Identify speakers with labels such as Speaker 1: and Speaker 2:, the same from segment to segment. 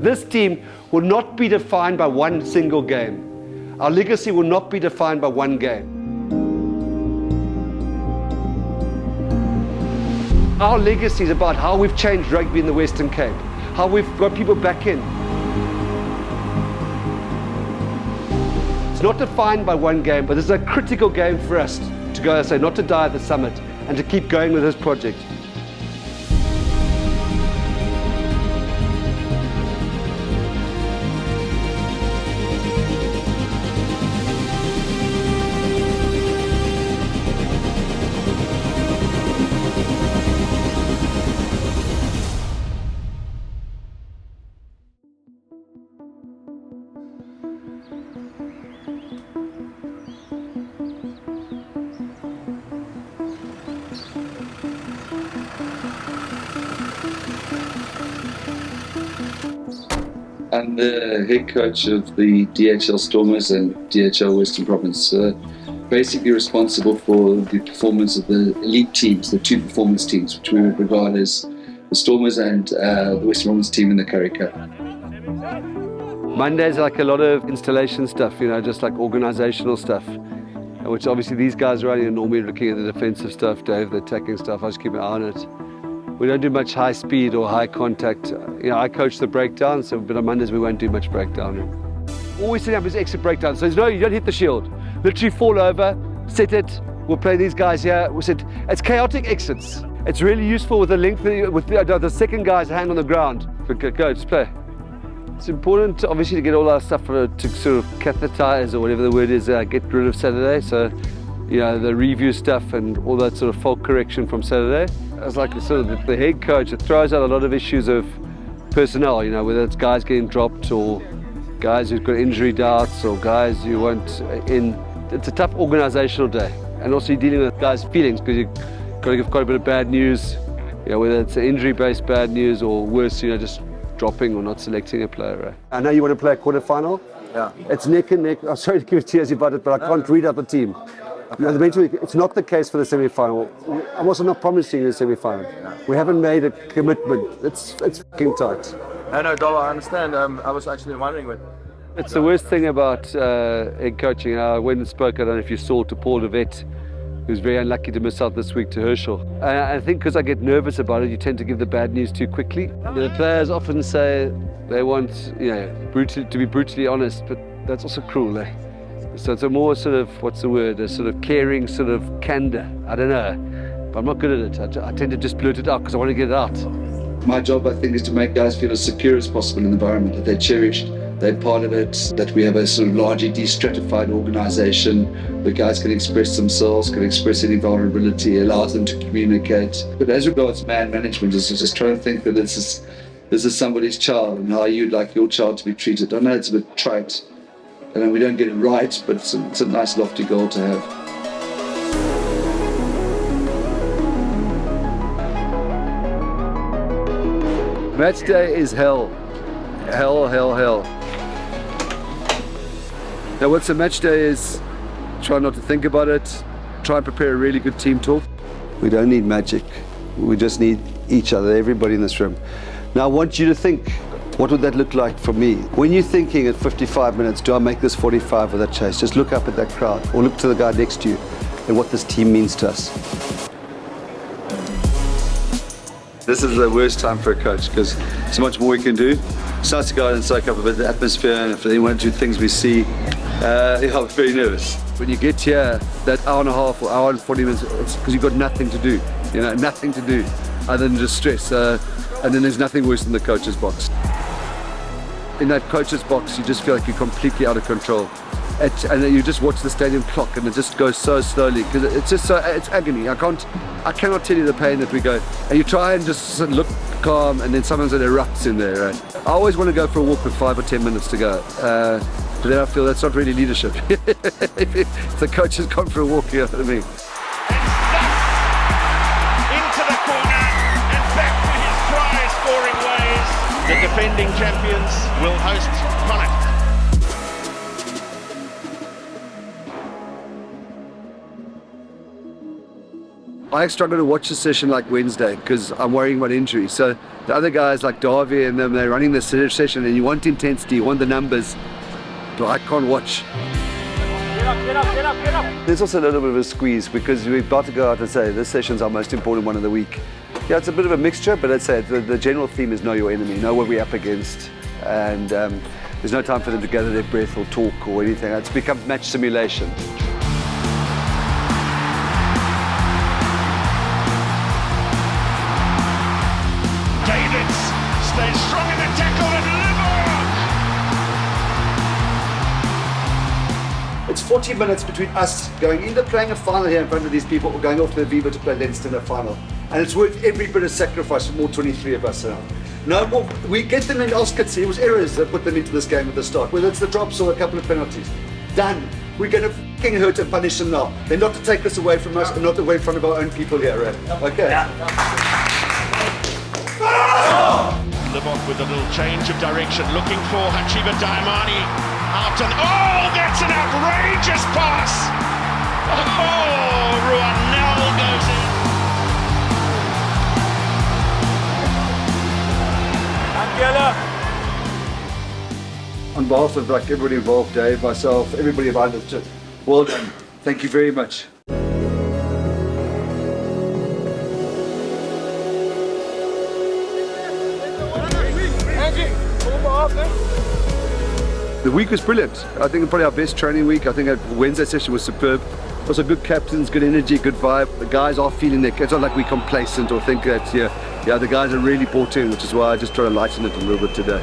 Speaker 1: This team will not be defined by one single game. Our legacy will not be defined by one game. Our legacy is about how we've changed rugby in the Western Cape, how we've got people back in. It's not defined by one game, but this is a critical game for us to go and say, not to die at the summit, and to keep going with this project.
Speaker 2: I'm the head coach of the DHL Stormers and DHL Western Province, basically responsible for the performance of the elite teams, the two performance teams, which we would regard as the Stormers and the Western Province team in the Currie Cup.
Speaker 1: Monday's like a lot of installation stuff, just like organisational stuff, which obviously these guys are running, normally looking at the defensive stuff, Dave, the attacking stuff. I just keep an eye on it. We don't do much high speed or high contact. I coach the breakdown, but on Mondays we won't do much breakdown. Always setting up his exit breakdown. So you don't hit the shield. Literally fall over, set it. We'll play these guys here. We said it's chaotic exits. It's really useful with the length, with the second guy's hand on the ground. Go, just play. It's important, obviously, to get all our stuff to sort of catheterize, or whatever the word is, get rid of Saturday. So, the review stuff and all that sort of fault correction from Saturday. As like sort of the head coach, it throws out a lot of issues of personnel, whether it's guys getting dropped or guys who've got injury doubts or guys who weren't in. It's a tough organisational day. And also you're dealing with guys' feelings, because you've got to give quite a bit of bad news, whether it's injury-based bad news or worse, just dropping or not selecting a player. Right? I know you want to play a quarter-final.
Speaker 3: Yeah.
Speaker 1: It's neck and neck. I'm sorry to give tears about it, but I can't read out the team. Eventually, it's not the case for the semi-final. I'm also not promising you the semi-final. Yeah. We haven't made a commitment. It's fucking tight.
Speaker 3: No, Dollar, I understand. I was actually wondering what.
Speaker 1: It's the worst thing about head coaching. I went and spoke, I don't know if you saw, to Paul de Vet, who's very unlucky to miss out this week to Herschel. I think because I get nervous about it, you tend to give the bad news too quickly. The players often say they want, to be brutally honest, but that's also cruel, eh? So it's a more sort of, a sort of caring sort of candor. I don't know, but I'm not good at it. I tend to just blurt it out because I want to get it out.
Speaker 2: My job, I think, is to make guys feel as secure as possible in the environment, that they're cherished, they're part of it, that we have a sort of largely de-stratified organisation where guys can express themselves, can express any vulnerability, allows them to communicate. But as regards man management, is just trying to think that this is somebody's child and how you'd like your child to be treated. I know it's a bit trite, and we don't get it right, but it's a nice lofty goal to have.
Speaker 1: Match day is hell. Hell. Now what's a match day is, try not to think about it, try and prepare a really good team talk. We don't need magic, we just need each other, everybody in this room. Now I want you to think, what would that look like for me? When you're thinking at 55 minutes, do I make this 45 with that chase? Just look up at that crowd, or look to the guy next to you, and what this team means to us. This is the worst time for a coach, because so much more we can do. It's nice to go out and soak up a bit of the atmosphere, and if they want to do things we see, I'm very nervous. When you get here, that hour and a half or hour and 40 minutes, it's because you've got nothing to do, nothing to do other than just stress. And then there's nothing worse than the coach's box. In that coach's box, you just feel like you're completely out of control. And then you just watch the stadium clock, and it just goes so slowly, because it's agony. I cannot tell you the pain that we go. And you try and just look calm, and then sometimes it erupts in there. Right? I always want to go for a walk with 5 or 10 minutes to go. But then I feel that's not really leadership. If the coach has gone for a walk, you know what I mean?
Speaker 4: Into the corner and back to his try-scoring ways. The defending champions will host Connacht.
Speaker 1: I struggle to watch a session like Wednesday because I'm worrying about injury. So the other guys like Darby and them, they're running the session, and you want intensity, you want the numbers, but I can't watch.
Speaker 3: Get up.
Speaker 1: There's also a little bit of a squeeze because we're about to go out and say this session's our most important one of the week. Yeah, it's a bit of a mixture, but I'd say the general theme is know your enemy, know what we're up against, and there's no time for them to gather their breath or talk or anything. It's become match simulation.
Speaker 4: Davids stays strong in the tackle and Liverpool.
Speaker 2: It's 40 minutes between us going either playing a final here in front of these people or going off to the Viva to play Leinster in a final. And it's worth every bit of sacrifice from all 23 of us now. No more, we get them in Oscars, it was errors that put them into this game at the start, whether it's the drops or a couple of penalties. Done. We're going to f***ing hurt and punish them now. They're not to take this away from us and not away in front of our own people here, right? Okay.
Speaker 4: Live off with a little change of direction, looking for Hachiba Diamani out and that's an outrageous pass! Ruanel goes in.
Speaker 2: On behalf of everybody involved, Dave, myself, everybody involved, well done. Thank you very much.
Speaker 1: The week was brilliant. I think probably our best training week. I think our Wednesday session was superb. Also good captains, good energy, good vibe. The guys are feeling it. It's not like we're complacent or think that, yeah, the guys are really bought in, which is why I just try to lighten it a little bit today.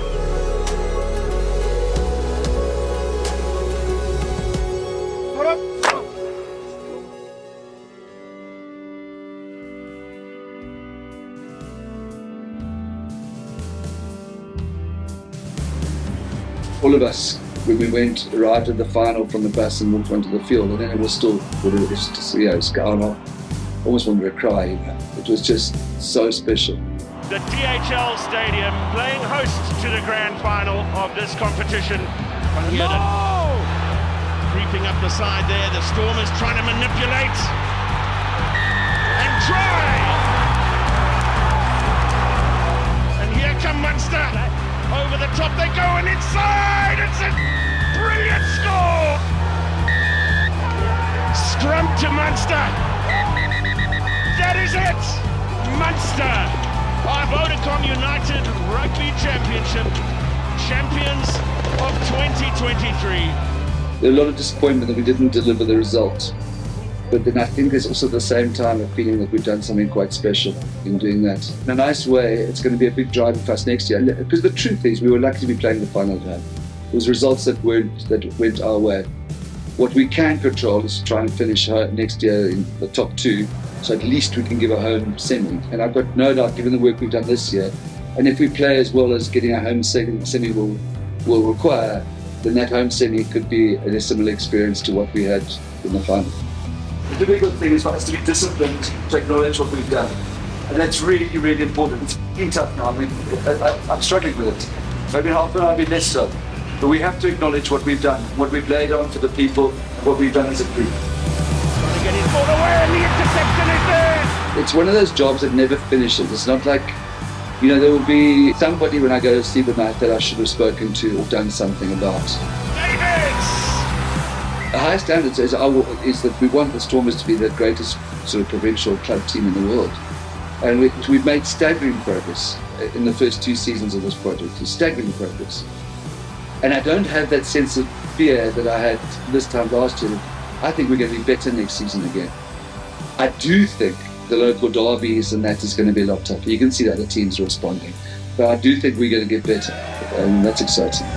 Speaker 2: All of us, when we arrived at the final from the bus and walked onto the field, and then it was still, it's going on. Almost wanted to cry, It was just so special.
Speaker 4: The DHL Stadium playing host to the grand final of this competition. Creeping up the side there, the Stormers trying to manipulate and try. And here come Munster. Over the top they go and inside. It's a brilliant score. Scrum to Munster. That is it. Munster are Vodacom United Rugby Championship champions of 2023.
Speaker 2: There's a lot of disappointment that we didn't deliver the result. But then I think there's also at the same time a feeling that we've done something quite special in doing that. In a nice way, it's going to be a big driver for us next year. Because the truth is, we were lucky to be playing the final at home. It was results that went our way. What we can control is try and finish next year in the top two, so at least we can give a home semi. And I've got no doubt, given the work we've done this year, and if we play as well as getting a home semi will require, then that home semi could be a similar experience to what we had in the final. The difficult thing is for us to be disciplined to acknowledge what we've done. And that's really, really important. It's fucking tough now. I'm struggling with it. Maybe half an hour, maybe less so. But we have to acknowledge what we've done, what we've laid on for the people, what we've done as a group.
Speaker 4: Trying to get his ball away and the interception is there.
Speaker 2: It's one of those jobs that never finishes. It's not like, there will be somebody when I go to sleep at night that I should have spoken to or done something about.
Speaker 4: Davids!
Speaker 2: The high standard is that we want the Stormers to be the greatest sort of provincial club team in the world. And we've made staggering progress in the first 2 seasons of this project. Staggering progress. And I don't have that sense of fear that I had this time last year. I think we're going to be better next season again. I do think the local derbies and that is going to be a lot tougher. You can see that the teams are responding. But I do think we're going to get better, and that's exciting.